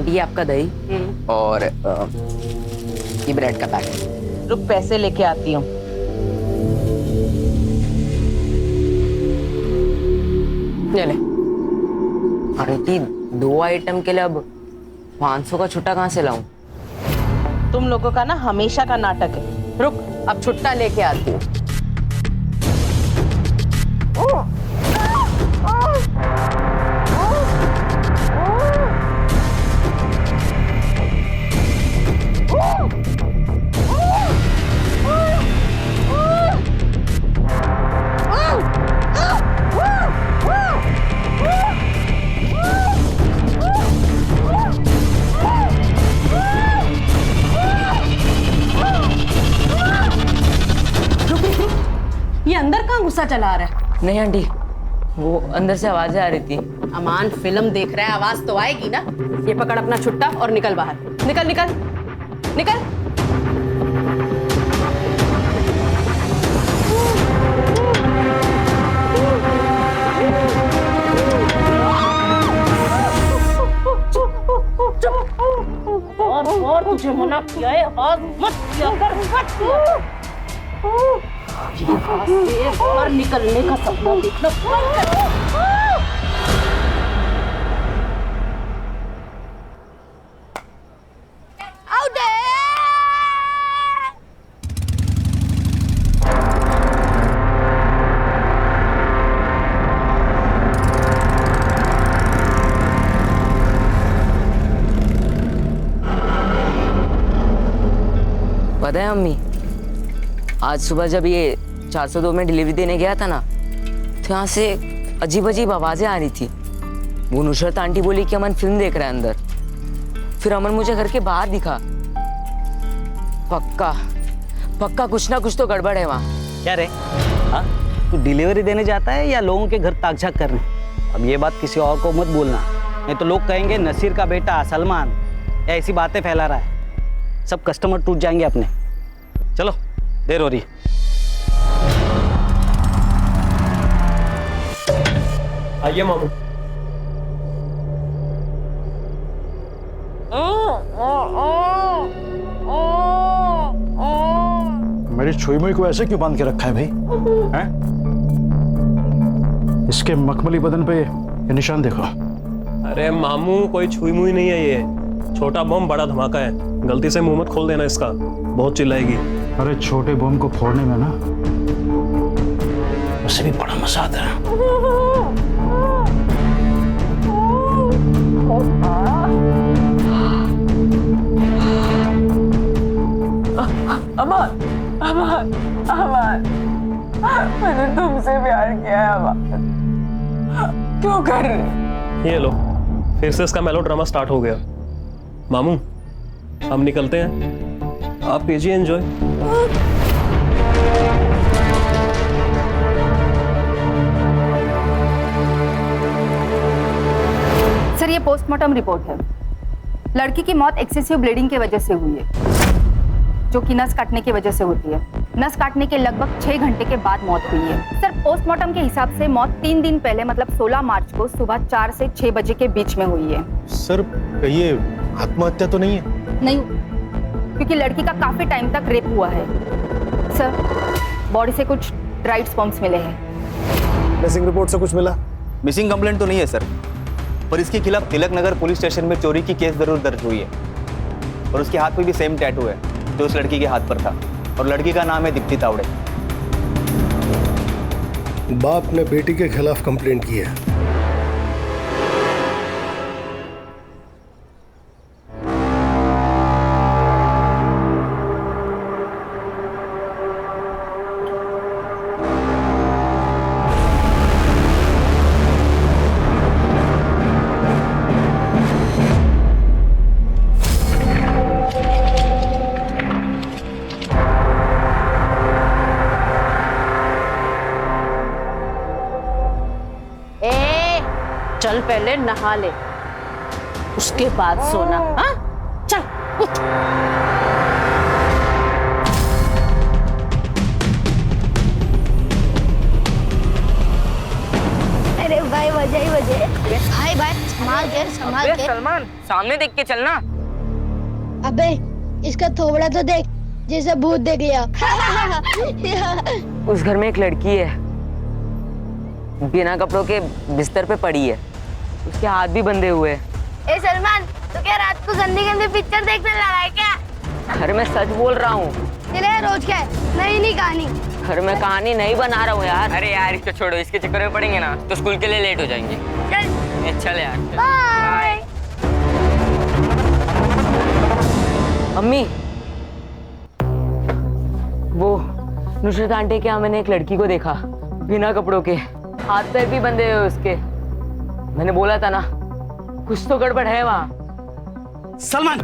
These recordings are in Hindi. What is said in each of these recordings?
ये आपका दही और ये ब्रेड का पैकेट। रुक, पैसे लेके आती हूँ। ले ले। आंटी 2 आइटम के लिए अब 500 का छुट्टा कहाँ से लाऊं? तुम लोगों का ना हमेशा का नाटक है। रुक, अब छुट्टा लेके आती हूँ। ये अंदर कहाँ गुस्सा चला रहा है? नहीं आंटी, वो अंदर से आवाजें आ रही थी। अमान फिल्म देख रहा है, आवाज तो आएगी ना। ये पकड़ अपना छुट्टा और निकल बाहर। निकल निकल निकल। और तुझे मना किया है, आवाज मत किया कर, मत किया। बाहर निकलने का सपना देखना बंद कर। पता है अम्मी, आज सुबह जब ये 402 में डिलीवरी देने गया था ना, तो यहाँ से अजीब अजीब आवाजें आ रही थी। वो नुसरत आंटी बोली कि अमन फिल्म देख रहा है अंदर। फिर अमन मुझे घर के बाहर दिखा। पक्का पक्का कुछ ना कुछ तो गड़बड़ है वहाँ। क्या रे, हाँ तू डिलीवरी देने जाता है या लोगों के घर ताक झाक करने? अब ये बात किसी और को मत बोलना, नहीं तो लोग कहेंगे नसीर का बेटा सलमान या ऐसी बातें फैला रहा है। सब कस्टमर टूट जाएंगे अपने। चलो, देर हो रही। आइए मामू। मेरी छुई मुई को ऐसे क्यों बांध के रखा है भाई? हैं? इसके मखमली बदन पे ये निशान देखो। अरे मामू, कोई छुई मुई नहीं है, ये छोटा बम बड़ा धमाका है। गलती से मुंह मत खोल देना इसका, बहुत चिल्लाएगी। अरे छोटे बम को फोड़ने में ना उसे भी बड़ा मजा आता है। अमन, अमन, अमन, मैंने तुमसे प्यार किया है अमन। क्यों कर रहे? ये लो, फिर से इसका मेलोड्रामा स्टार्ट हो गया। मामू, हम निकलते हैं, आप कीजिए एंजॉय। सर, ये पोस्टमार्टम रिपोर्ट है। लड़की की मौत एक्सेसिव ब्लीडिंग की वजह से हुई है, जो कि नस काटने की वजह से होती है। नस काटने के लगभग 6 घंटे के बाद मौत हुई है। सर, पोस्टमार्टम के हिसाब से मौत 3 दिन पहले मतलब 16 मार्च को सुबह 4 से 6 बजे के बीच में हुई है। सर, ये आत्महत्या तो नहीं है? नहीं, क्योंकि लड़की का काफी टाइम तक रेप हुआ है। सर, बॉडी से कुछ ड्राइड स्पर्म्स मिले हैं। मिसिंग रिपोर्ट से कुछ मिला? मिसिंग कंप्लेंट तो नहीं है सर, पर इसके खिलाफ तिलक नगर पुलिस स्टेशन में चोरी की केस जरूर दर्ज हुई है। और उसके हाथ में भी सेम टैटू है जो उस लड़की के हाथ पर था, और लड़की का नाम है दीप्ति तावड़े। बाप ने बेटी के खिलाफ कंप्लेंट की है। चल पहले नहा ले, उसके बाद सोना। हाँ, चल उठ। अरे भाई बजे ही बजे। भाई भाई संभाल के। सलमान सामने देख के चलना। अबे इसका थोबड़ा तो देख, जैसे भूत देख लिया। उस घर में एक लड़की है, बिना कपड़ों के बिस्तर पे पड़ी है, उसके हाथ भी बंधे हुए हैं। ए सलमान, तो क्या रात को गंदी गंदी पिक्चर देखने लगा है क्या? अरे मैं सच बोल रहा हूँ। तेरे रोज क्या है, नई कहानी। अरे मैं कहानी नहीं बना रहा हूँ यार। अरे यार इसको छोड़ो, इसके चक्कर में पड़ेंगे ना तो स्कूल के लिए लेट हो जाएंगे। चल चल यार। बाय। अम्मी, वो नुसरत आंटी के यहाँ मैंने एक लड़की को देखा, बिना कपड़ों के, हाथ पैर भी बंधे हुए उसके। मैंने बोला था ना, कुछ तो गड़बड़ है वहाँ। सलमान,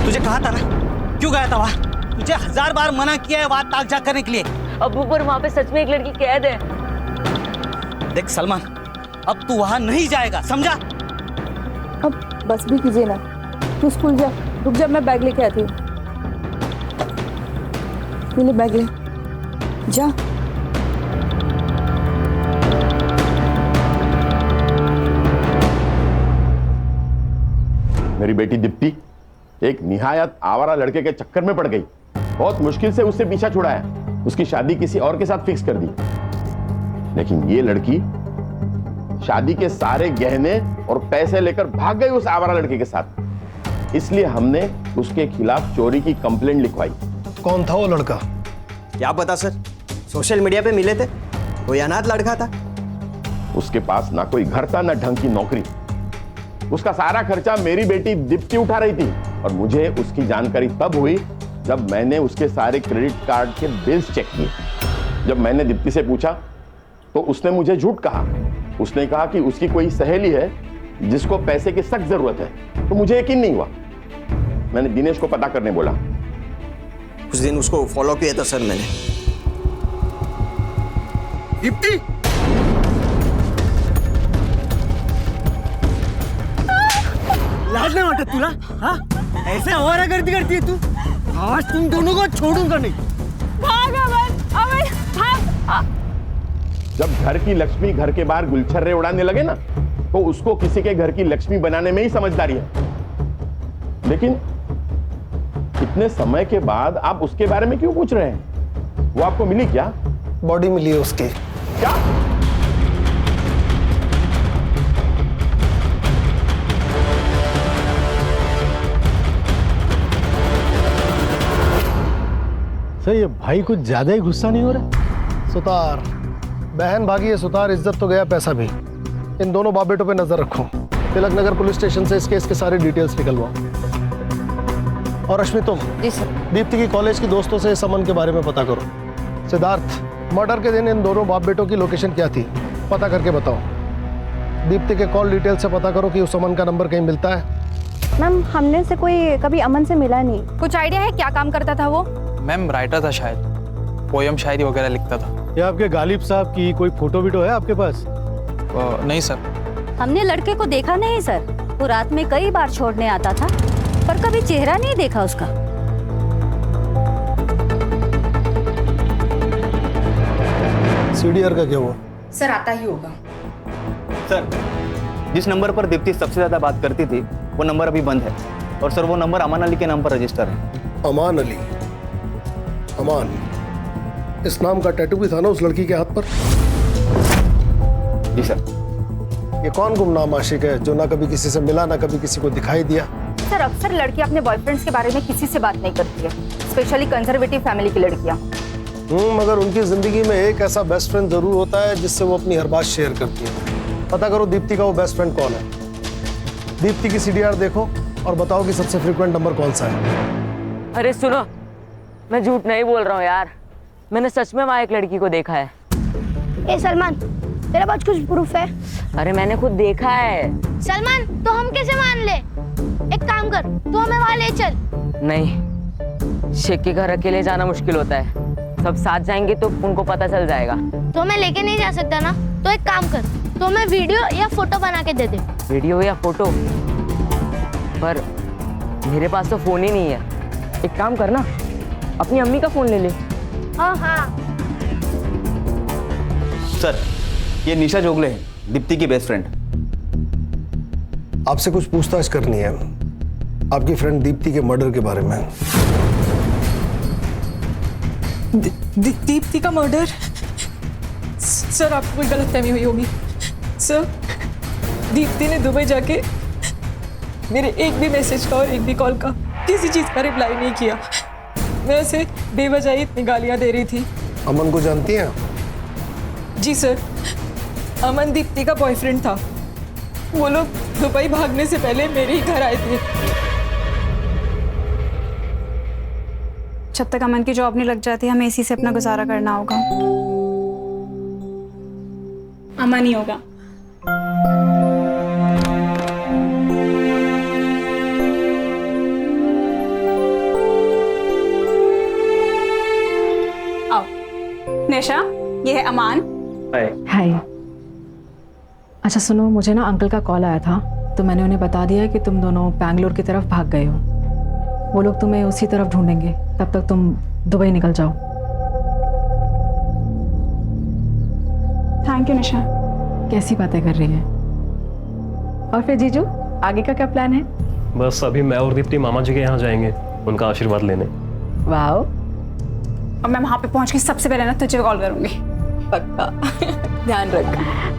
तुझे कहा था ना, क्यों गया था वहां? तुझे 1000 बार मना किया है वहां ताक झाक करने के लिए। अब ऊपर वहाँ पे सच में एक लड़की कैद है। देख सलमान, अब तू वहां नहीं जाएगा, समझा? अब बस भी कीजिए ना, तू स्कूल जा, रुक जा, मैं बैग लेके आती हूँ। ले बैग ले, जा। मेरी बेटी दीप्ति एक निहायत आवारा लड़के के चक्कर में पड़ गई। बहुत मुश्किल से उससे पीछा छुड़ाया, उसकी शादी किसी और के साथ फिक्स कर दी। लेकिन ये लड़की शादी के सारे गहने और पैसे लेकर भाग गई उस आवारा लड़के के साथ। इसलिए हमने उसके खिलाफ चोरी की कंप्लेंट लिखवाई। कौन था वो लड़का? क्या पता सर, सोशल मीडिया पे मिले थे, कोई अनाथ लड़का था। उसके पास ना कोई घर था ना ढंग की नौकरी। उसका सारा खर्चा मेरी बेटी दीप्ति उठा रही थी और मुझे उसकी जानकारी तब हुई जब मैंने उसके सारे क्रेडिट कार्ड के बिल्स चेक किए। जब मैंने दीप्ति से पूछा तो उसने मुझे झूठ कहा। उसने कहा कि उसकी कोई सहेली है जिसको पैसे की सख्त जरूरत है। तो मुझे यकीन नहीं हुआ। मैंने दिनेश को पता करने बोला। उस दिन उसको फॉलो किया था सर मैंने। दीप्ति, लाज नहीं वाटत तुला? हाँ, ऐसे आवारा गर्दी करती है तू? आज तुम दोनों को छोड़ूंगा नहीं। भाग अमन, भाग। जब घर की लक्ष्मी घर के बाहर गुलछर्रे उड़ाने लगे ना, तो उसको किसी के घर की लक्ष्मी बनाने में ही समझदारी है। लेकिन इतने समय के बाद आप उसके बारे में क्यों पूछ रहे हैं? वो आपको मिली क्या? बॉडी मिली है उसकी। क्या? सर ये भाई कुछ ज्यादा ही गुस्सा नहीं हो रहा? सुतार, बहन भागी है सुतार, इज्जत तो गया, पैसा भी। इन दोनों बाप बेटों पे नजर रखो। तिलक नगर पुलिस स्टेशन से इस केस के सारे डिटेल्स निकलवाओ। और रश्मि तुम जी सर। दीप्ति की कॉलेज की दोस्तों से इस अमन के बारे में पता करो। सिद्धार्थ, मर्डर के दिन इन दोनों बाप बेटों की लोकेशन क्या थी, पता करके बताओ। दीप्ति के कॉल डिटेल से पता करो कि उस अमन का नंबर कहीं मिलता है। मैम हमने से कोई कभी अमन से मिला नहीं। कुछ आइडिया है क्या काम करता था वो? मैम राइटर था शायद, पोयम शायरी वगैरह लिखता था। ये आपके गालिब साहब की कोई फोटो वीटो है आपके पास? नहीं सर। हमने लड़के को देखा नहीं सर, वो रात में कई बार छोड़ने आता था पर कभी चेहरा नहीं देखा उसका। सीडीआर का क्या हुआ? सर आता ही होगा। सर, जिस नंबर पर दीप्ति सबसे ज्यादा बात करती थी वो नंबर अभी बंद है और सर वो नंबर अमान अली के नाम पर रजिस्टर है। अमान अली? अमान, इस नाम का टैटू भी था ना उस लड़की के हाथ पर? जी सर। ये कौन गुमनाम आशिक है जो ना कभी किसी से मिला ना कभी किसी को दिखाई दिया? सर अक्सर लड़की अपने बॉयफ्रेंड्स के बारे में किसी से बात नहीं करती है, स्पेशली कंजर्वेटिव फैमिली की लड़कियां। मगर उनकी जिंदगी में एक ऐसा बेस्ट फ्रेंड जरूर होता है जिससे वो अपनी हर बात शेयर करती है। पता करो दीप्ति का वो बेस्ट फ्रेंड कौन है। दीप्ति की सीडीआर देखो और बताओ कि सबसे फ्रीक्वेंट नंबर कौन सा है। अरे सुनो, मैं झूठ नहीं बोल रहा हूँ यार, मैंने सच में वहाँ एक लड़की को देखा है। ए सलमान, तेरे पास कुछ प्रूफ है? अरे मैंने खुद देखा है। सलमान, तो हम कैसे मान ले? एक काम कर, तू हमें वहाँ ले चल। नहीं, शेख के घर अकेले जाना मुश्किल होता है, सब साथ जाएंगे तो उनको पता चल जाएगा। तो हमें लेके नहीं जा सकता ना, तो एक काम कर, तो हमें वीडियो या फोटो बना के दे दे। वीडियो या फोटो? पर मेरे पास तो फोन ही नहीं है। एक काम करना, अपनी अम्मी का फोन ले ले। हाँ हाँ। सर, ये निशा जोगले है, दीप्ति की बेस्ट फ्रेंड। आपसे कुछ पूछताछ करनी है आपकी फ्रेंड दीप्ति के मर्डर के बारे में। दीप्ति का मर्डर? सर आपको कोई गलतफहमी हुई होगी। सर दीप्ति ने दुबई जाके मेरे एक भी मैसेज का और एक भी कॉल का किसी चीज का रिप्लाई नहीं किया। मैं उसे बेवजह ही इतनी गालियां दे रही थी। अमन को जानती हैं? जी सर, अमन दीप्ति का बॉयफ्रेंड था। वो लोग दुबई भागने से पहले मेरे ही घर आए थे। जब तक अमन की जॉब नहीं लग जाती हमें इसी से अपना गुजारा करना होगा। अमन ही होगा। आओ निशा, ये है अमान। हाय। अच्छा सुनो, मुझे ना अंकल का कॉल आया था तो मैंने उन्हें बता दिया कि तुम दोनों बैंगलोर की तरफ भाग गए हो। वो लोग तुम्हें उसी तरफ ढूंढेंगे, तब तक तुम दुबई निकल जाओ। थैंक यू निशा। कैसी बातें कर रही है। और फिर जीजू, आगे का क्या प्लान है? बस अभी मैं और दीप्ति मामा जी के यहाँ जाएंगे उनका आशीर्वाद लेने। वाओ। और मैं वहां पे पहुंच के सबसे पहले ना तुझे कॉल करूंगी। पक्का। ध्यान रख।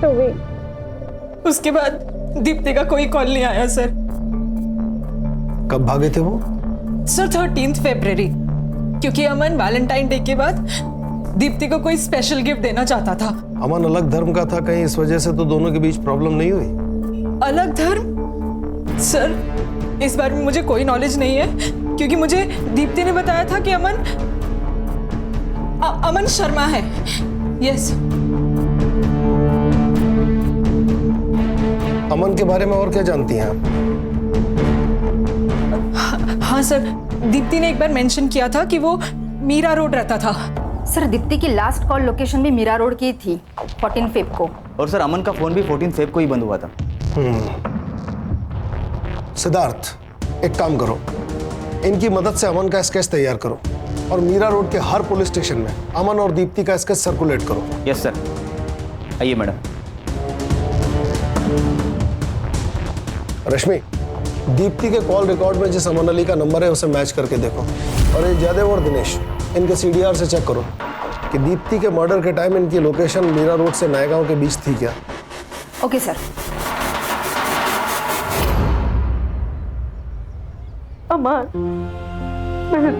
तो उसके बाद दीप्ति का कोई कॉल नहीं आया सर। कब भागे थे वो? सर 13 फरवरी, क्योंकि अमन वैलेंटाइन डे के बाद दीप्ति को कोई स्पेशल गिफ्ट देना चाहता था। अमन अलग धर्म का था, कहीं इस वजह से तो दोनों के बीच प्रॉब्लम नहीं हुई? अलग धर्म? सर इस बारे में मुझे कोई नॉलेज नहीं है, क्योंकि मुझे दीप्ति ने बताया था कि अमन शर्मा है। यस। अमन के बारे में और क्या जानती हैं आप? हाँ सर, दीप्ति ने एक बार मेंशन किया था कि वो मीरा रोड रहता था। सर दीप्ति की लास्ट कॉल लोकेशन भी मीरा रोड की थी 14 फेब को। और सर अमन का फोन भी 14 फेब को ही बंद हुआ था। सिद्धार्थ, एक काम करो, इनकी मदद से अमन का स्केच तैयार करो और मीरा रोड के हर पुलिस स्टेशन में अमन और दीप्ति का स्केच सर्कुलेट करो। Yes sir. आइए मैडम। रश्मि, दीप्ति के कॉल रिकॉर्ड में जिस अमन अली का नंबर है उसे मैच करके देखो। और ये जयदेव और दिनेश, इनके सीडीआर से चेक करो कि दीप्ति के मर्डर के टाइम इनकी लोकेशन मीरा रोड से नायगांव के बीच थी क्या। Okay sir. अमन, मैंने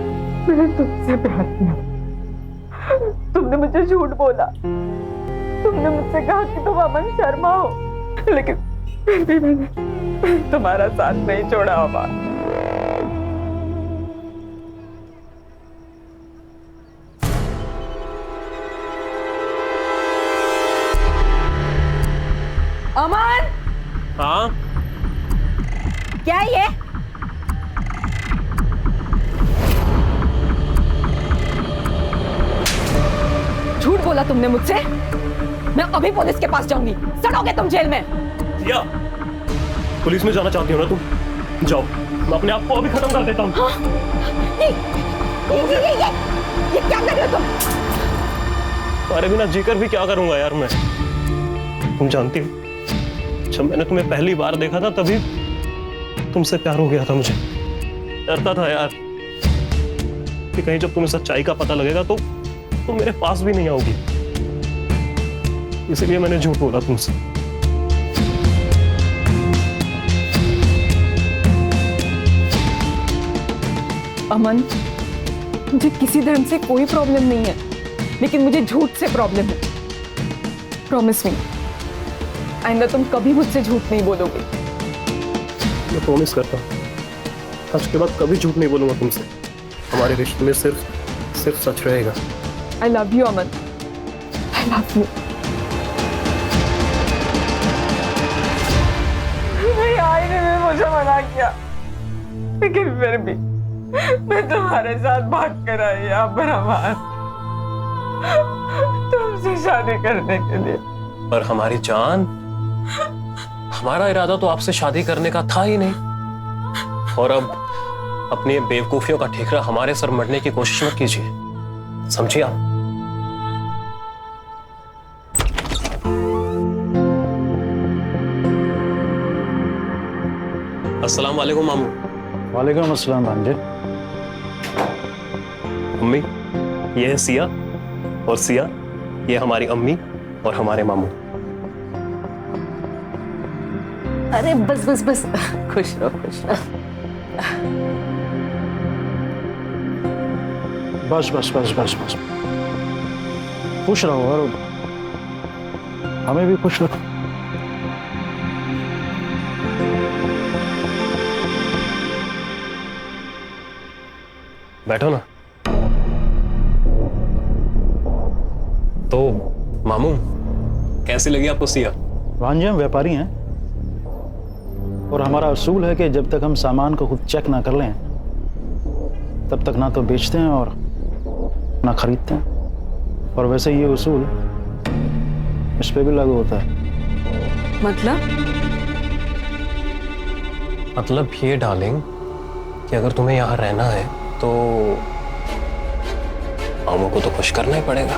तुमसे प्यार किया। तुमने मुझे झूठ बोला। तुमने मुझसे कहा कि तुम अमन शर्मा हो, लेकिन फिर भी मैंने तुम्हारा साथ नहीं छोड़ा। अमन, अमन। हाँ क्या ये? झूठ बोला तुमने मुझसे। मैं अभी पुलिस के पास जाऊंगी। सड़ोगे तुम जेल में। या पुलिस में जाना चाहती हो ना तुम? जाओ, मैं अपने आप को अभी खत्म कर देता हूँ। हाँ? ये क्या कर रहे हो तुम? तुम्हारे बिना जीकर भी क्या करूंगा यार मैं। तुम जानती हो, जब मैंने तुम्हें पहली बार देखा था तभी तुमसे प्यार हो गया था मुझे। डरता था यार कि कहीं जब तुम्हें सच्चाई का पता लगेगा तो तुम मेरे पास भी नहीं आओगी, इसलिए मैंने झूठ बोला तुमसे। अमन, मुझे किसी धर्म से कोई प्रॉब्लम नहीं है, लेकिन मुझे झूठ से प्रॉब्लम है। प्रॉमिस मी, आइंदा तुम कभी मुझसे झूठ नहीं बोलोगे। मैं प्रॉमिस करता हूँ, आज के बाद कभी झूठ नहीं बोलूंगा तुमसे। हमारे रिश्ते में सिर्फ सच रहेगा। I love you, Aman. I love you। नहीं, आईने में मुझे मना किया, लेकिन फिर भी मैं तुम्हारे साथ भाग कर आई यहाँ पर अमन, तुमसे शादी करने के लिए। पर हमारी जान, हमारा इरादा तो आपसे शादी करने का था ही नहीं, और अब अपनी बेवकूफियों का ठेकरा हमारे सर मरने की कोशिश मत कीजिए, समझिए आप? अस्सलाम वालेकुम मामू। वालेकुम अस्सलाम भांजे। अम्मी, ये है सिया, और सिया ये हमारी अम्मी और हमारे मामू। अरे बस बस बस, खुश रहो खुश रहो। बस बस बस बस बस, खुश रहो और हमें भी खुश रखो। बैठो ना। तो मामू, कैसी लगी आपको सिया? भांजे, हम व्यापारी हैं और हमारा असूल है कि जब तक हम सामान को खुद चेक ना कर लें तब तक ना तो बेचते हैं और ना खरीदते हैं। और वैसे ये उसूल इस पे भी लागू होता है। मतलब ये डार्लिंग कि अगर तुम्हें यहाँ रहना है तो मामू को तो खुश करना ही पड़ेगा।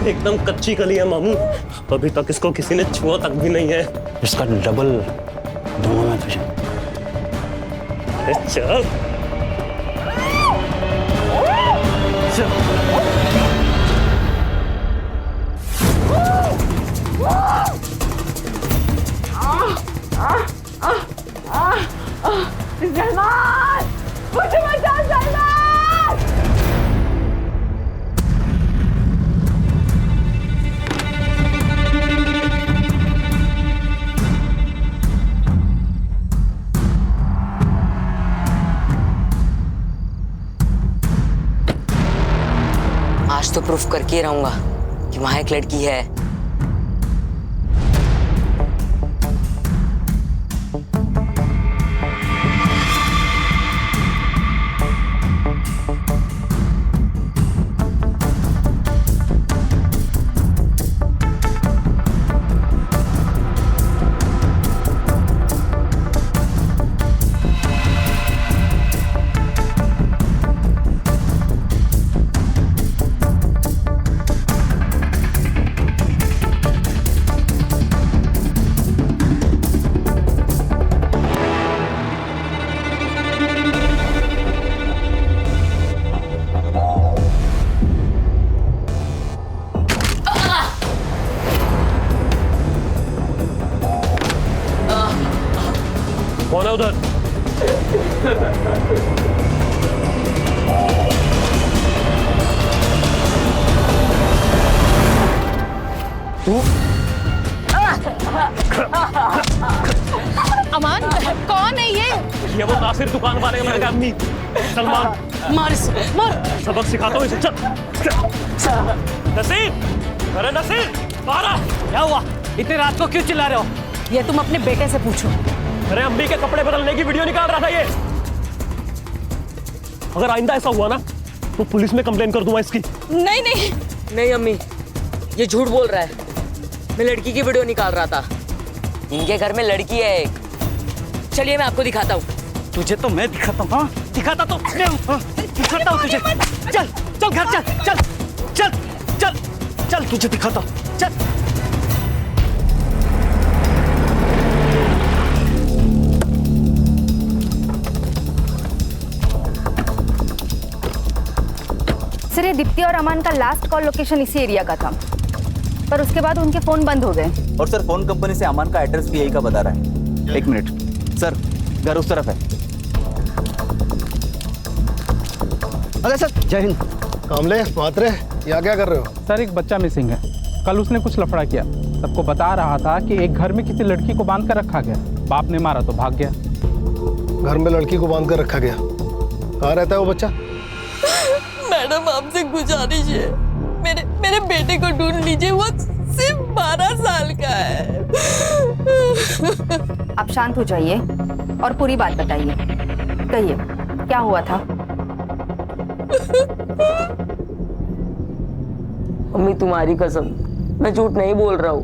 एकदम कच्ची कली है मामू, अभी तक इसको किसी ने छुआ तक भी नहीं है। इसका डबल दोनों में तुझे। चल सलमान, मुझे बचा सलमान। आज तो प्रूफ करके ही रहूंगा कि वहां एक लड़की है। कौन है उधर? तू? अमान, कौन है ये वो नासिर दुकान वाले का लड़का आदमी सलमान। मार इसे, मार। सबक सिखाता हूँ इसे, चल। नसीर, अरे नसीर, बाहर आ। क्या हुआ? इतनी रात को क्यों चिल्ला रहे हो? ये तुम अपने बेटे से पूछो। अरे अम्मी के कपड़े बदलने की वीडियो निकाल रहा था ये। अगर आइंदा ऐसा हुआ ना तो पुलिस में कंप्लेन कर दूंगा इसकी। नहीं नहीं नहीं अम्मी, ये झूठ बोल रहा है। मैं लड़की की वीडियो निकाल रहा था। इनके घर में लड़की है एक। चलिए मैं आपको दिखाता हूँ। तुझे तो मैं दिखाता हूँ। हाँ, दिखाता तो मैं हूँ। हाँ, दिखाता हूँ तुझे। चल चल घर चल चल चल चल चल, तुझे दिखाता हूँ। चल। सर, ये दीप्ति और अमान का लास्ट कॉल लोकेशन इसी एरिया का था, पर उसके बाद उनके फोन बंद हो गए। और सर फोन कंपनी से अमान का एड्रेस भी यही का बता रहा है। एक मिनट सर, घर उस तरफ है। अरे सर, जय हिंद। कामले, मात्रे, यहाँ क्या कर रहे हो? सर, एक बच्चा मिसिंग है। कल उसने कुछ लफड़ा किया, सबको बता रहा था कि एक घर में किसी लड़की को बांध कर रखा गया। बाप ने मारा तो भाग गया। घर में लड़की को बांध कर रखा गया? कहाँ रहता है वो बच्चा? मैडम, आपसे गुजारिश है, मेरे बेटे को ढूंढ लीजिए। वो सिर्फ 12 साल का है। आप शांत हो जाइए और पूरी बात बताइए। कहिए, क्या हुआ था? अम्मी, तुम्हारी कसम, मैं झूठ नहीं बोल रहा हूँ।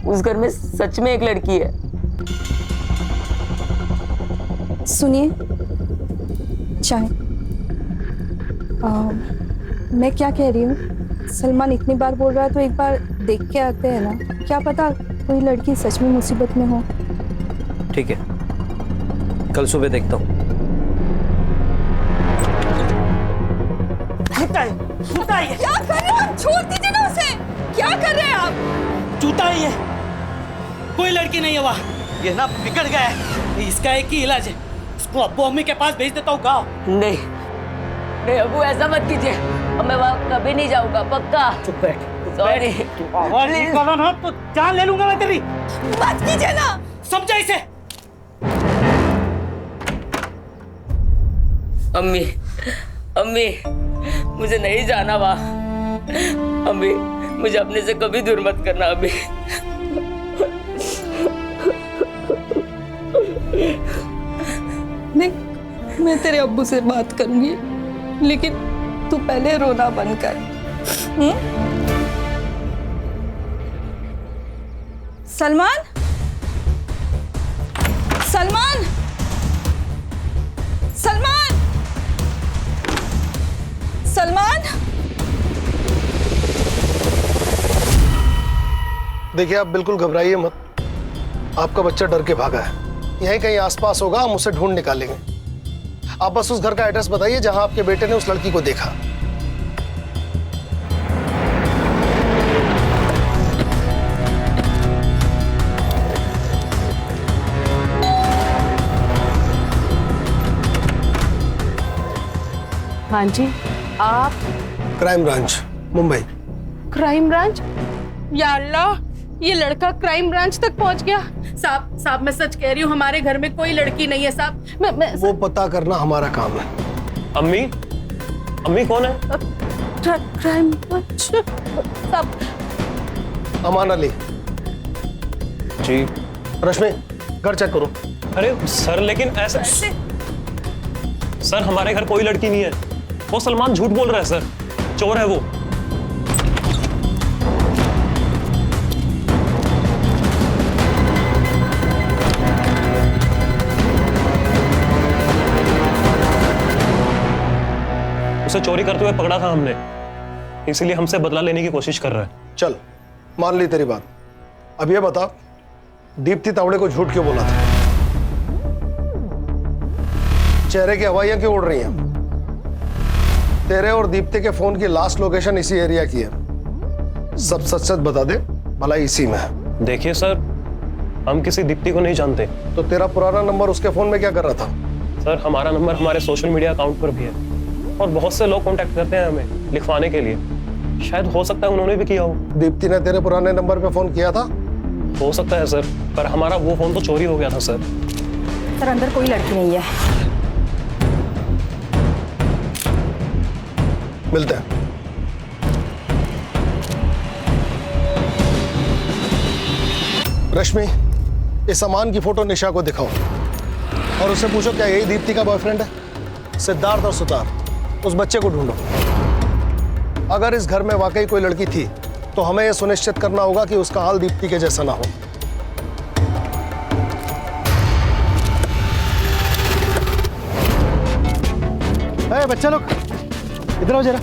उस घर में सच में एक लड़की है। सुनिए, चाय। मैं क्या कह रही हूँ, सलमान इतनी बार बोल रहा है तो एक बार देख के आते हैं ना, क्या पता कोई लड़की सच में मुसीबत में हो। ठीक है, कल सुबह देखता हूँ। क्या कर रहे हो आप? छोड़ दीजिए ना उसे। क्या कर रहे हैं आप? जूता ही है, कोई लड़की नहीं है वहाँ। ये ना बिगड़ गया है, इसका एक ही इलाज है, इसको अब्बू अम्मी के पास भेज देता हूँ गाँव। नहीं नहीं अबू, ऐसा मत कीजिए, अब मैं वहाँ कभी नहीं जाऊंगा, पक्का। चुप बैठ। सॉरी। आवाज निकाला ना तो जान ले लूंगा मैं तेरी। मत कीजिए ना। समझा इसे। अम्मी अम्मी, मुझे नहीं जाना वहाँ। अम्मी, मुझे अपने से कभी दूर मत करना अम्मी। देख, मैं तेरे अब्बू से बात करूंगी, लेकिन तू पहले रोना बंद कर। सलमान, सलमान, सलमान, सलमान। देखिए, आप बिल्कुल घबराइए मत, आपका बच्चा डर के भागा है। यहीं कहीं आसपास होगा, हम उसे ढूंढ निकालेंगे। आप बस उस घर का एड्रेस बताइए जहां आपके बेटे ने उस लड़की को देखा। हाँ जी, आप? Crime branch, Mumbai. Crime branch? या अल्लाह, ये लड़का क्राइम ब्रांच तक पहुंच गया। साहब मैं सच कह रही हूँ, हमारे घर में कोई लड़की नहीं है साहब। वो पता करना हमारा काम है। अम्मी, अम्मी कौन है? क्राइम ब्रांच साहब। अमान अली जी। रश्मि, घर चेक करो। अरे सर, लेकिन ऐसा सर, हमारे घर कोई लड़की नहीं है। वो सलमान झूठ बोल रहा है सर, चोर है वो। उसे चोरी करते हुए पकड़ा था हमने, इसीलिए हमसे बदला लेने की कोशिश कर रहा है। चल, मान ली तेरी बात। अब ये बता, दीप्ति तावड़े को झूठ क्यों बोला था? चेहरे की हवाइयां क्यों उड़ रही हैं? तेरे और दीप्ति के फोन की लास्ट लोकेशन इसी एरिया की है। सब सच सच बता दे, भला इसी में है। देखिए सर, हम किसी दीप्ति को नहीं जानते। तो तेरा पुराना नंबर उसके फोन में क्या कर रहा था? सर, हमारा नंबर हमारे सोशल मीडिया अकाउंट पर भी है और बहुत से लोग कांटेक्ट करते हैं हमें लिखवाने के लिए। शायद हो सकता है उन्होंने भी किया हो। दीप्ति ने तेरे पुराने नंबर पे फोन किया था? हो सकता है सर, पर हमारा वो फोन तो चोरी हो गया था सर। सर, अंदर कोई लड़की नहीं है। मिलते हैं। रश्मि, इस अमान की फोटो निशा को दिखाओ और उससे पूछो क्या यही दीप्ति का बॉयफ्रेंड है? सिद्धार्थ और सुतार, उस बच्चे को ढूंढो। अगर इस घर में वाकई कोई लड़की थी तो हमें यह सुनिश्चित करना होगा कि उसका हाल दीप्ति के जैसा ना हो। बच्चा लोग इधर आओ जरा।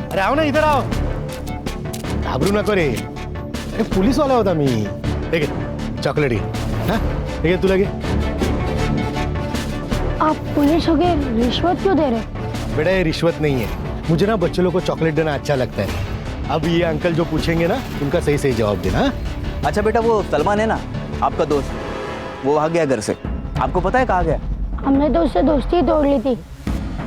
अरे आओ ना, इधर आओ। घाबरू नको रे, अरे पुलिस वाला होता मी। ठीक है, चॉकलेट ठीक है, तू लगे। आप पुलिस हो गए, रिश्वत क्यों दे रहे? बेटा, ये रिश्वत नहीं है, मुझे ना बच्चों लोग को चॉकलेट देना अच्छा लगता है। अब ये अंकल जो पूछेंगे ना, उनका सही सही जवाब देना। अच्छा बेटा, वो सलमान है ना आपका दोस्त, वो भाग गया घर से। आपको पता है कहाँ गया? हमने तो उससे दोस्ती तोड़ ली थी,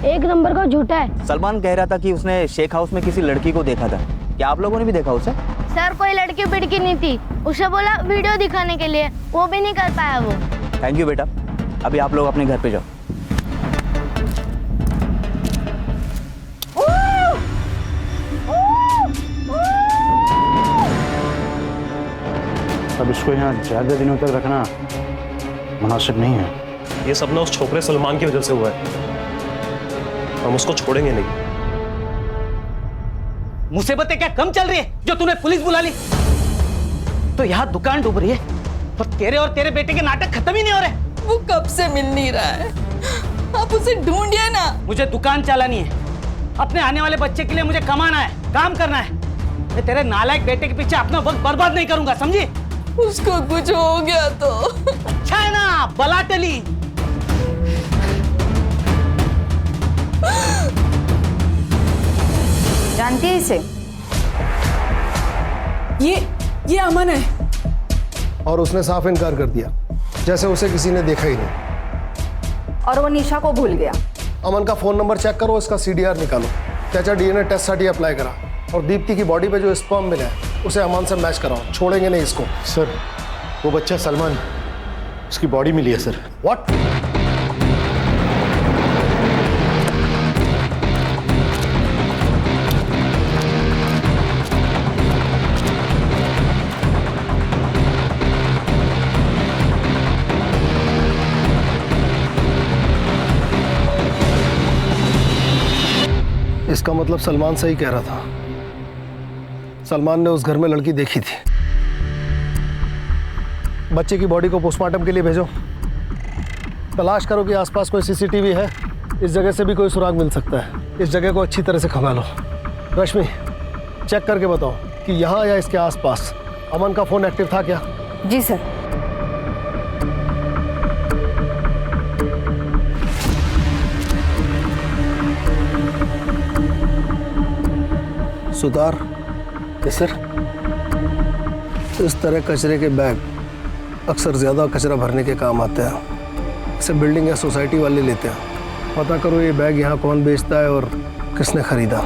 एक नंबर का झूठा है। सलमान कह रहा था कि उसने शेख हाउस में किसी लड़की को देखा था। क्या आप लोगों ने भी देखा उसे? सर, कोई लड़की बिड़की नहीं थी, उसे बोला वीडियो दिखाने के लिए, वो भी नहीं कर पाया वो। थैंक यू बेटा, अभी आप लोग अपने घर पे जाओ। अब इसको यहाँ ज्यादा दिनों तक रखना मुनासिब नहीं है। ये सब ना उस छोकरे सलमान की वजह से हुआ है, हम उसको छोड़ेंगे नहीं। मुसीबतें क्या कम चल रही है जो तूने पुलिस बुला ली? तो यहाँ दुकान डूब रही है, और तेरे और तेरे बेटे के नाटक खत्म ही नहीं हो रहे। वो कब से मिल नहीं रहा है। आप उसे ढूंढिए ना। मुझे दुकान चलानी है, अपने आने वाले बच्चे के लिए मुझे कमाना है, काम करना है। मैं तेरे नालायक बेटे के पीछे अपना वक्त बर्बाद नहीं करूंगा, समझी? उसको कुछ हो गया तो? अच्छा है ना, बला टली। जानती है इसे? ये अमन है। और उसने साफ इनकार कर दिया, जैसे उसे किसी ने देखा ही नहीं। और वो निशा को भूल गया। अमन का फोन नंबर चेक करो, इसका सीडीआर निकालो। त्याचा डीएनए टेस्ट साठी अप्लाई करा और दीप्ति की बॉडी पे जो स्पर्म मिला है उसे अमन से मैच कराओ, छोड़ेंगे नहीं इसको। सर वो बच्चा सलमान, उसकी बॉडी मिली है सर। व्हाट? इसका मतलब सलमान सही कह रहा था। सलमान ने उस घर में लड़की देखी थी। बच्चे की बॉडी को पोस्टमार्टम के लिए भेजो। तलाश करो कि आसपास कोई सीसीटीवी है, इस जगह से भी कोई सुराग मिल सकता है। इस जगह को अच्छी तरह से खंगालो। रश्मि, चेक करके बताओ कि यहाँ या इसके आसपास अमन का फोन एक्टिव था क्या? जी सर। सुतार, सर, इस तरह कचरे के बैग अक्सर ज़्यादा कचरा भरने के काम आते हैं। इसे बिल्डिंग या सोसाइटी वाले लेते हैं। पता करो ये बैग यहाँ कौन बेचता है और किसने खरीदा।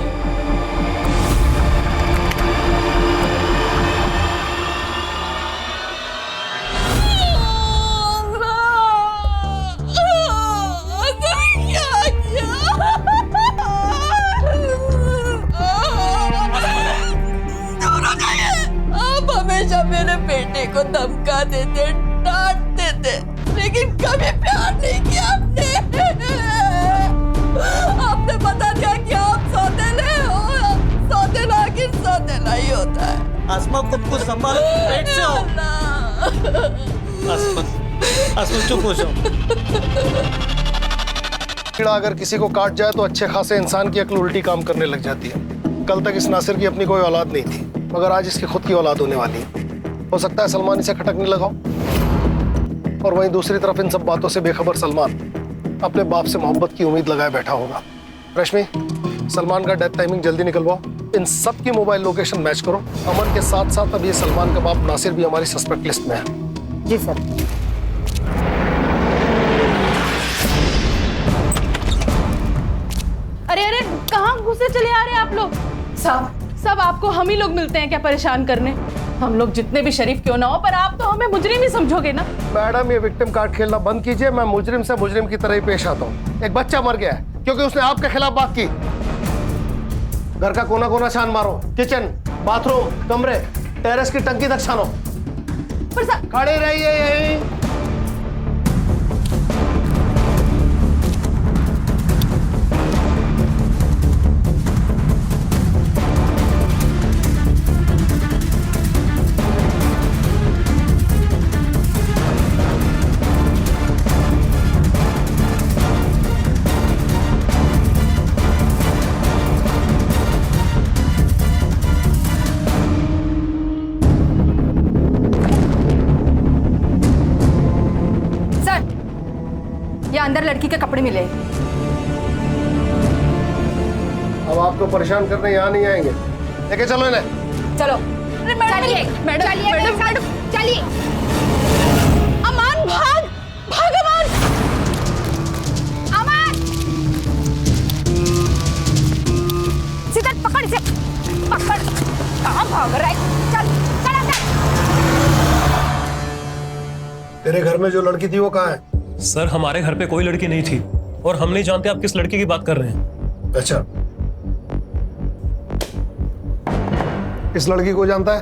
मेरे बेटे को धमका देते, डांटते थे, लेकिन कभी प्यार नहीं किया आपने। आपने बता दिया कि आप सौतेले हो। सौतेला आखिर सौतेला ही होता है। आसमा खुद को संभालो, पेट से हो। आसमा चुप हो जाओ। कीड़ा अगर किसी को काट जाए तो अच्छे खासे इंसान की अक्ल उल्टी काम करने लग जाती है। कल तक इस नासिर की अपनी कोई औलाद नहीं थी, मगर आज इसकी खुद की औलाद होने वाली है। हो सकता है सलमान इसे खटकने लगा हो। और वहीं दूसरी तरफ इन सब बातों से बेखबर सलमान अपने बाप से मोहब्बत की उम्मीद लगाए बैठा होगा। रश्मि, सलमान का डेथ टाइमिंग जल्दी निकलवाओ। इन सब की मोबाइल लोकेशन मैच करो। अमन के साथ साथ अब ये सलमान का बाप नासिर भी हमारी सस्पेक्ट लिस्ट में है। जी सर। अरे अरे, कहाँ घुसे चले आ रहे हैं आप लोग? सब आपको हम ही लोग मिलते हैं क्या परेशान करने? हम लोग जितने भी शरीफ क्यों ना हो, पर आप तो हमें मुजरिम ही समझोगे ना। मैडम, ये विक्टिम कार्ड खेलना बंद कीजिए। मैं मुजरिम से मुजरिम की तरह ही पेश आता हूँ। एक बच्चा मर गया है क्योंकि उसने आपके खिलाफ बात की। घर का कोना कोना छान मारो, किचन, बाथरूम, कमरे, टेरेस की टंकी तक छानो। खड़े रहिए यहीं। अंदर लड़की के कपड़े मिले। अब आपको परेशान करने यहाँ नहीं आएंगे। लेके चलो इन्हें। चलो। चलिए मैडम, चलिए। अमान, भाग अमान। अमान, सीधा पकड़ इसे, पकड़। कहाँ भाग रहा है? चल अंदर। तेरे घर में जो लड़की थी वो कहाँ है? सर, हमारे घर पे कोई लड़की नहीं थी और हम नहीं जानते आप किस लड़की की बात कर रहे हैं। अच्छा, इस लड़की को जानता है?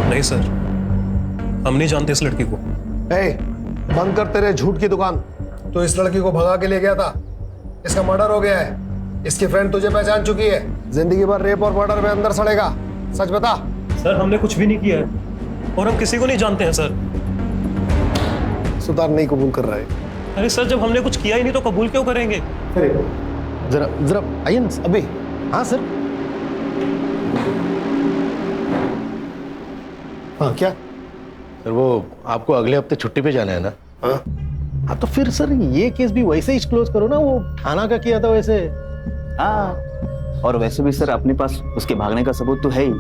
नहीं सर, हम नहीं जानते इस लड़की को। बंद कर तेरे झूठ की दुकान। तो इस लड़की को भगा के ले गया था, इसका मर्डर हो गया है। इसकी फ्रेंड तुझे पहचान चुकी है। जिंदगी भर रेप और मर्डर में अंदर सड़ेगा। सच बता। सर, हमने कुछ भी नहीं किया है और हम किसी को नहीं जानते हैं सर। सुतार नहीं कबूल कर रहा है। अरे सर, जब हमने कुछ किया ही नहीं तो कबूल क्यों करेंगे? अरे जरा जरा आइए ना अभी। हाँ सर। हाँ क्या सर वो आपको अगले हफ्ते छुट्टी पे जाना है ना? हाँ तो फिर सर ये केस भी वैसे ही क्लोज करो ना, वो थाना का किया था वैसे। हाँ, और वैसे भी सर अपने पास उसके भागने का सबूत तो है ही,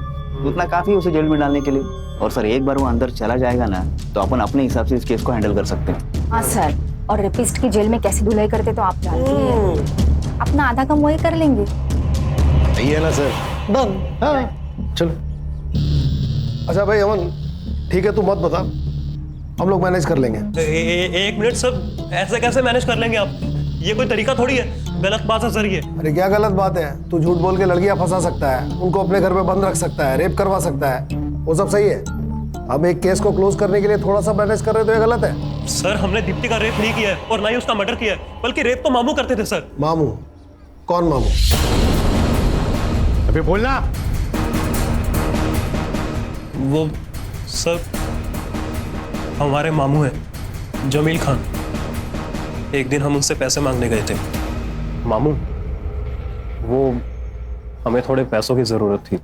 उतना काफी है उसे जेल में डालने के लिए। और सर एक बार वो अंदर चला जाएगा ना तो अपन अपने हिसाब से इस केस को हैंडल कर सकते हैं। हाँ सर, और रेपिस्ट की जेल में कैसी धुलाई करते तो आप जानते हैं। अपना आधा काम वही कर लेंगे। सही है ना सर? डन। हाँ चलो। अच्छा भाई अमन, ठीक है तू मत बता, हम लोग मैनेज कर लेंगे। एक मिनट सर, ऐसे कैसे मैनेज कर लेंगे आप? ये कोई तरीका थोड़ी है, गलत बात है सर ये। अरे क्या गलत बात है? तू झूठ बोल के लड़कियां फंसा सकता है, उनको अपने घर पे बंद रख सकता है, रेप करवा सकता है, वो सब सही है। हम एक केस को क्लोज करने के लिए थोड़ा सा मैनेज कर रहे तो ये गलत है? सर हमने दीप्ति का रेप नहीं किया है और ना ही उसका मर्डर किया है, बल्कि रेप तो मामू करते थे सर। मामू? कौन मामू? अबे बोलना। वो सर हमारे मामू हैं, जमील खान। एक दिन हम उनसे पैसे मांगने गए थे। मामू, वो हमें थोड़े पैसों की जरूरत थी,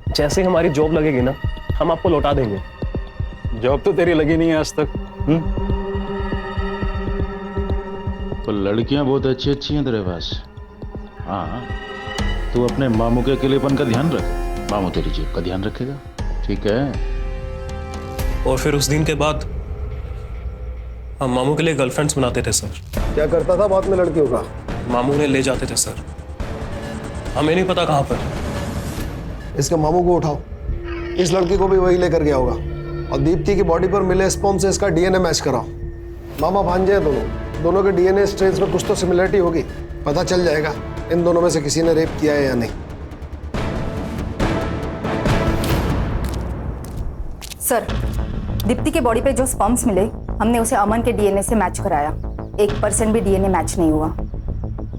जैसे ही हमारी जॉब लगेगी ना हम आपको लौटा देंगे। जॉब तो तेरी लगी नहीं है आज तक। तो लड़कियां बहुत अच्छी अच्छी हैं तेरे पास। हाँ, तू अपने मामू के अकेलेपन का ध्यान रख, मामू तेरी जेब का ध्यान रखेगा, ठीक है? और फिर उस दिन के बाद हम मामू के लिए गर्लफ्रेंड्स बनाते थे सर। क्या करता था बाद में लड़कियों का? मामू ने ले जाते थे सर, हमें नहीं पता कहाँ पर। इसके मामू को उठाओ, इस लड़की को भी वही लेकर गया होगा, और दीप्ति की बॉडी पर मिले स्पर्म से इसका डीएनए मैच कराओ। मामा भांजे हैं दोनों, दोनों के डीएनए स्ट्रेन्स में कुछ तो सिमिलरिटी होगी, पता चल जाएगा इन दोनों में से किसी ने रेप किया है या नहीं। सर, दीप्ति के बॉडी पे जो स्पर्म्स मिले हमने उसे अमन के डीएनए से मैच कराया, 1% भी डीएनए मैच नहीं हुआ।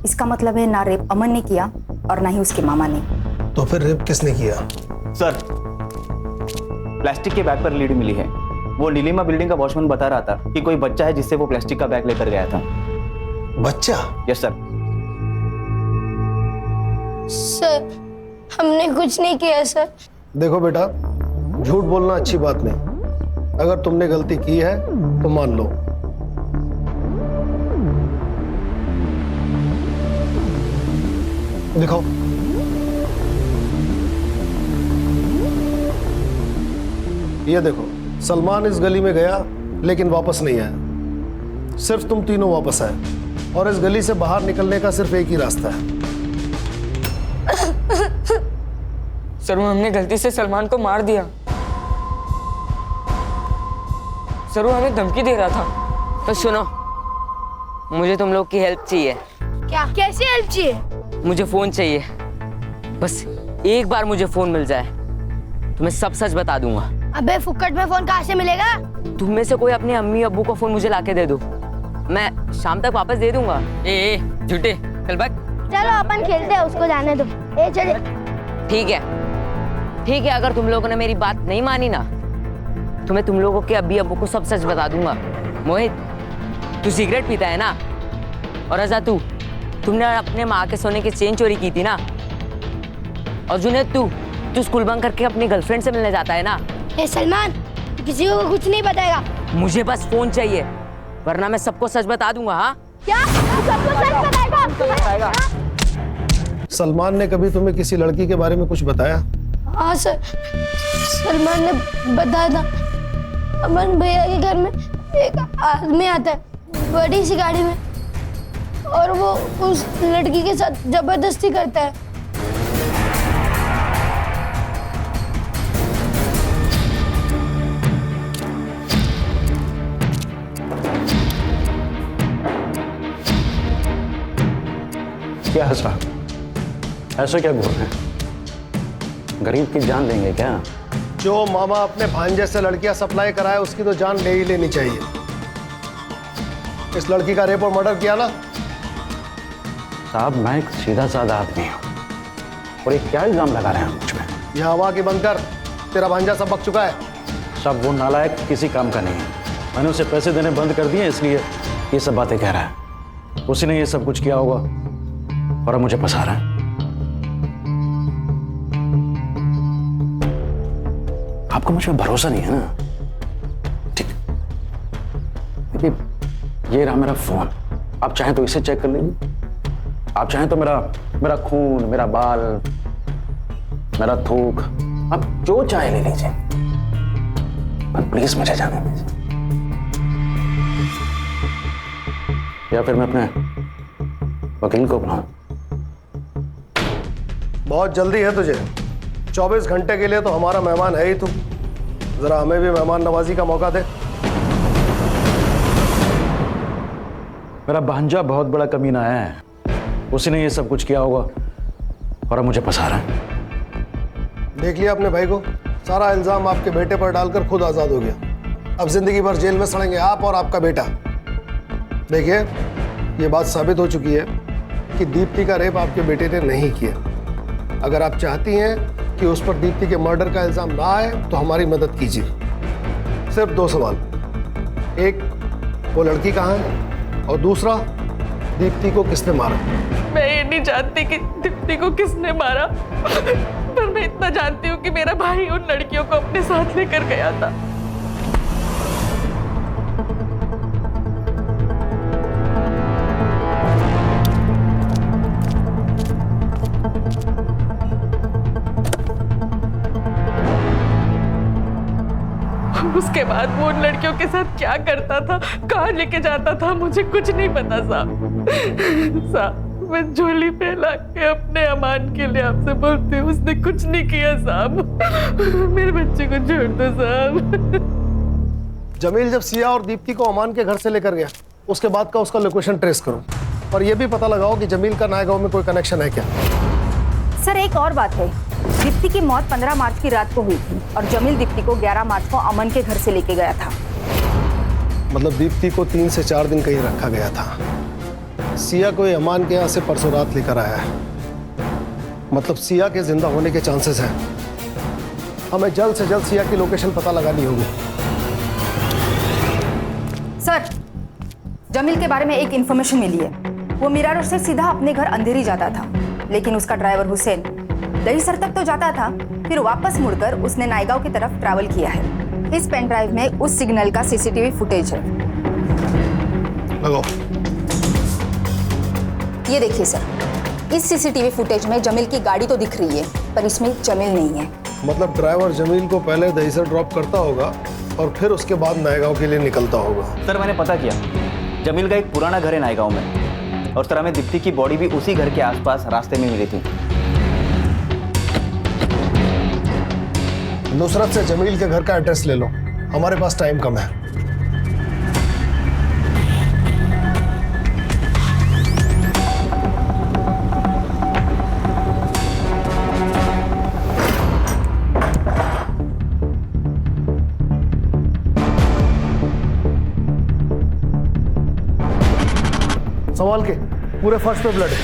इसका मतलब है ना रेप अमन ने किया और ना ही उसके मामा ने। तो फिर रेप किसने किया? सर प्लास्टिक के बैग पर लीड मिली है। वो नीलिमा बिल्डिंग का वॉचमैन बता रहा था कि कोई बच्चा है जिससे वो प्लास्टिक का बैग लेकर गया था। बच्चा? Yes sir. सर हमने कुछ नहीं किया सर। देखो बेटा, झूठ बोलना अच्छी बात नहीं, अगर तुमने गलती की है तो मान लो। दिखाओ। ये देखो, सलमान इस गली में गया लेकिन वापस नहीं आया, सिर्फ तुम तीनों वापस आए, और इस गली से बाहर निकलने का सिर्फ एक ही रास्ता है। सर हमने गलती से सलमान को मार दिया। सर वो हमें धमकी दे रहा था। तो सुनो, मुझे तुम लोग की हेल्प चाहिए। क्या? कैसी हेल्प चाहिए? मुझे फोन चाहिए, बस एक बार मुझे फोन मिल जाए तो मैं सब सच बता दूंगा। अबे फुक्कट में फोन कहाँ से मिलेगा? तुम में से कोई अपने अम्मी अब्बू को फोन मुझे लाके दे दो, मैं शाम तक वापस दे दूंगा। ए झूठे, चल भाग। चलो अपन खेलते हैं, उसको जाने दो। ए चले। ठीक है ठीक है, अगर तुम लोगों ने मेरी बात नहीं मानी ना तो मैं तुम लोगों के अब्बी अब्बू को सब सच बता दूंगा। मोहित, तू सिगरेट पीता है ना? और रजा तुमने अपने माँ के सोने की चेन चोरी की थी ना? और जुनेद, तू स्कूल बंक करके अपनी गर्लफ्रेंड से मिलने जाता है ना? ए सलमान, किसी को कुछ नहीं बताएगा। मुझे बस फोन चाहिए, वरना मैं सबको सच बता दूंगा। हाँ क्या? सबको सच बताएगा? सलमान ने कभी तुम्हें किसी लड़की के बारे में कुछ बताया? हाँ सर, सलमान ने बताया था, अमन भैया के घर में एक आदमी आता है बड़ी सी गाड़ी में, और वो उस लड़की के साथ जबरदस्ती करता है। क्या साहब, ऐसे क्या बोल रहे हैं? गरीब की जान लेंगे क्या? जो मामा अपने भांजे से लड़कियां सप्लाई कराए उसकी तो जान ले ही लेनी चाहिए। इस लड़की का रेप और मर्डर किया ना? साहब मैं एक सीधा साधा आदमी हूँ, और ये क्या इल्जाम लगा रहे हैं मुझ पे? ये हवा की बंद कर, तेरा भांजा सब बक चुका है। सब वो नालायक किसी काम का नहीं है, मैंने उसे पैसे देने बंद कर दिए इसलिए ये सब बातें कह रहा है। उसी ने ये सब कुछ किया होगा और अब मुझे फंसा रहा है। आपको मुझ पर भरोसा नहीं है ना? ठीक, देखिए ये रहा मेरा फोन, आप चाहें तो इसे चेक कर लीजिए, आप चाहें तो मेरा खून, मेरा बाल, मेरा थूक, आप जो चाहे ले लीजिए, पर प्लीज मुझे जाने दीजिए। या फिर मैं अपने वकील को बुलाऊं? बहुत जल्दी है तुझे, 24 घंटे के लिए तो हमारा मेहमान है ही तू, जरा हमें भी मेहमान नवाजी का मौका दे। मेरा भांजा बहुत बड़ा कमीना है, उसी ने ये सब कुछ किया होगा और अब मुझे फंसा रहा है। देख लिया अपने भाई को, सारा इल्जाम आपके बेटे पर डालकर खुद आजाद हो गया। अब जिंदगी भर जेल में सड़ेंगे आप और आपका बेटा। देखिए ये बात साबित हो चुकी है कि दीप्ति का रेप आपके बेटे ने नहीं किया। अगर आप चाहती हैं कि उस पर दीप्ति के मर्डर का इल्जाम ना आए तो हमारी मदद कीजिए। सिर्फ 2 सवाल, एक, वो लड़की कहाँ है, और दूसरा, दीप्ति को किसने मारा? मैं ये नहीं जानती कि दीप्ति को किसने मारा, पर मैं इतना जानती हूँ कि मेरा भाई उन लड़कियों को अपने साथ लेकर गया था। उसके बाद वो उन लड़कियों के साथ क्या करता था, कहाँ लेके जाता था, मुझे कुछ नहीं पता साहब। मैं झोली फैला के अपने अमान के लिए आपसे बोलती हूँ, उसने कुछ नहीं किया साहब। मेरे बच्चे को छोड़ दो साहब। जमील जब सिया और दीप्ति को अमान के घर से लेकर गया, उसके बाद का उसका लोकेशन ट्रेस करो और ये भी पता लगाओ कि जमील का नायगांव में कोई कनेक्शन है क्या। सर एक और बात है, दीप्ति की मौत 15 मार्च की रात को हुई थी और जमील दीप्ति को 11 मार्च को अमन के घर से लेके गया था। मतलब दीप्ति को 3 से 4 दिन कहीं रखा गया था। सिया को अमान के यहाँ से परसों रात लेकर आया है, मतलब सिया के जिंदा होने के चांसेस हैं। हमें जल्द से जल्द सिया की लोकेशन पता लगानी होगी। सर जमील के बारे में एक इंफॉर्मेशन मिली है, वो मीरा रोड से सीधा अपने घर अंधेरी जाता था, लेकिन उसका ड्राइवर हुसैन दहीसर तक तो जाता था, फिर वापस मुड़कर उसने नायगांव की तरफ ट्रैवल किया है। इस पेन ड्राइव में उस सिग्नल का सीसीटीवी फुटेज है। लगाओ। ये देखिए सर, इस सीसीटीवी फुटेज में जमील की गाड़ी तो दिख रही है, पर इसमें जमील नहीं है। मतलब ड्राइवर जमील को पहले दहीसर ड्रॉप करता होगा और फिर उसके बाद नायगांव के लिए निकलता होगा। सर मैंने पता किया, जमील का एक पुराना घर है नायगांव में, और सर हमें दीप्ति की बॉडी भी उसी घर के आसपास रास्ते में मिली थी। नुसरत से जमील के घर का एड्रेस ले लो, हमारे पास टाइम कम है। सवाल के पूरे फर्श पे ब्लड है,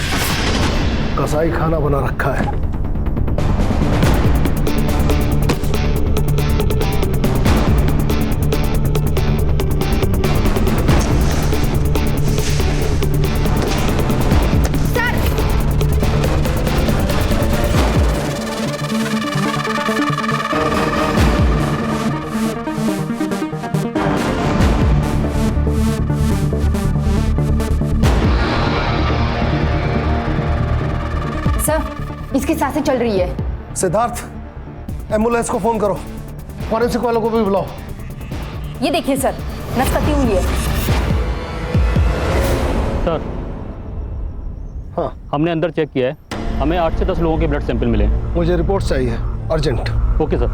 कसाई खाना बना रखा है। इसकी सांसें चल रही है। सिद्धार्थ, एम्बुलेंस को फोन करो, फॉरेंसिक वालों को भी बुलाओ। ये देखिए सर, नस कटी हुई है। सर हाँ, हमने अंदर चेक किया है, हमें 8 से 10 लोगों के ब्लड सैंपल मिले। मुझे रिपोर्ट चाहिए अर्जेंट। Okay sir.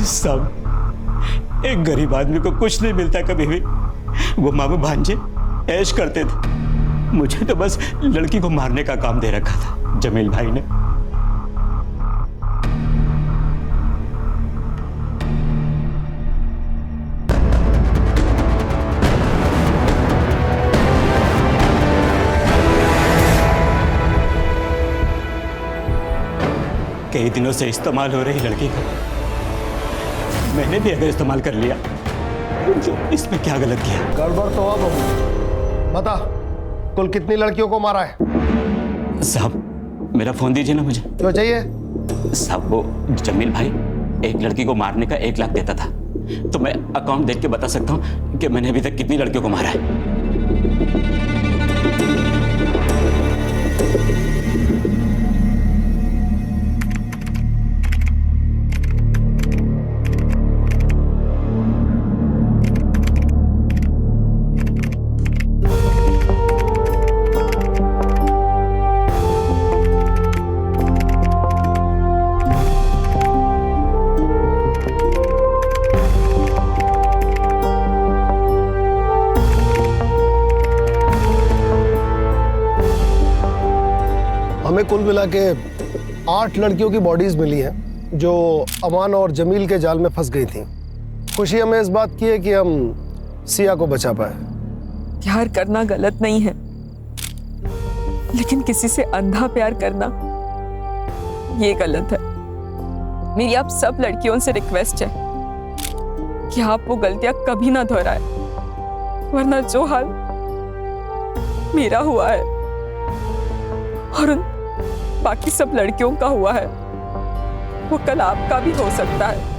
सब एक गरीब आदमी को कुछ नहीं मिलता कभी भी। वो मामू भांजे ऐश करते थे, मुझे तो बस लड़की को मारने का काम दे रखा था जमील भाई ने। कई दिनों से इस्तेमाल हो रही लड़की का मैंने भी अगर इस्तेमाल कर लिया इसमें क्या गलत किया? गड़बड़ तो अब बता, कुल कितनी लड़कियों को मारा है? साहब मेरा फोन दीजिए ना मुझे। क्यों चाहिए? साहब वो जमील भाई एक लड़की को मारने का 1 लाख देता था, तो मैं अकाउंट देख के बता सकता हूँ कि मैंने अभी तक कितनी लड़कियों को मारा है। हमें कुल मिला के 8 लड़कियों की बॉडीज मिली हैं जो अमान और जमील के जाल में फंस गई थी। खुशी हमें इस बात की है कि हम सिया को बचा पाए। प्यार करना गलत नहीं है, लेकिन किसी से अंधा प्यार करना ये गलत है। मेरी आप सब लड़कियों से रिक्वेस्ट है कि आप वो गलतियां कभी ना दोहराए, वरना जो हाल मेरा हुआ है और उन बाकी सब लड़कियों का हुआ है वो कल आपका भी हो सकता है।